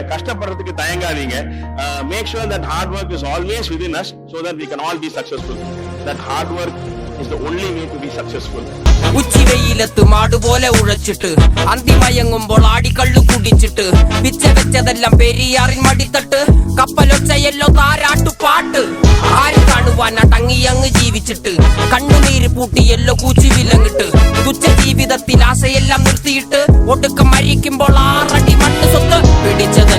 கஷ்டப்படுறதுக்கு தயங்காதீங்க. Make sure that hard work is always within us so that we can all be successful. That hard work is the only way to be successful. ഉച്ചി വെയിലത്ത് മാടുപോലെ ഉഴച്ചിട്ട് അന്തിമയങ്ങുമ്പോൾ ആടിക്കള്ളു കുടിച്ചിട്ട് പിച്ച വെച്ചതെല്ലാം പെരിയാറിൻ മടിത്തട്ട് കപ്പലൊച്ചയല്ലോ താരാട്ടുപാട്ട് ആര് കാണുവാൻ അടങ്ങിയങ്ങ് ജീവിച്ചിട്ട് കണ്ണുനീര് പൂട്ടിയല്ലോ കൂച്ചി വിലങ്ങിട്ട് തുച്ഛ ജീവിതത്തിൽ ആശയെല്ലാം നിർത്തിയിട്ട് ഒടുക്കം മരിക്കുമ്പോൾ 6 അടി മണ്ണ് സ്വത്ത് പിടിച്ചത്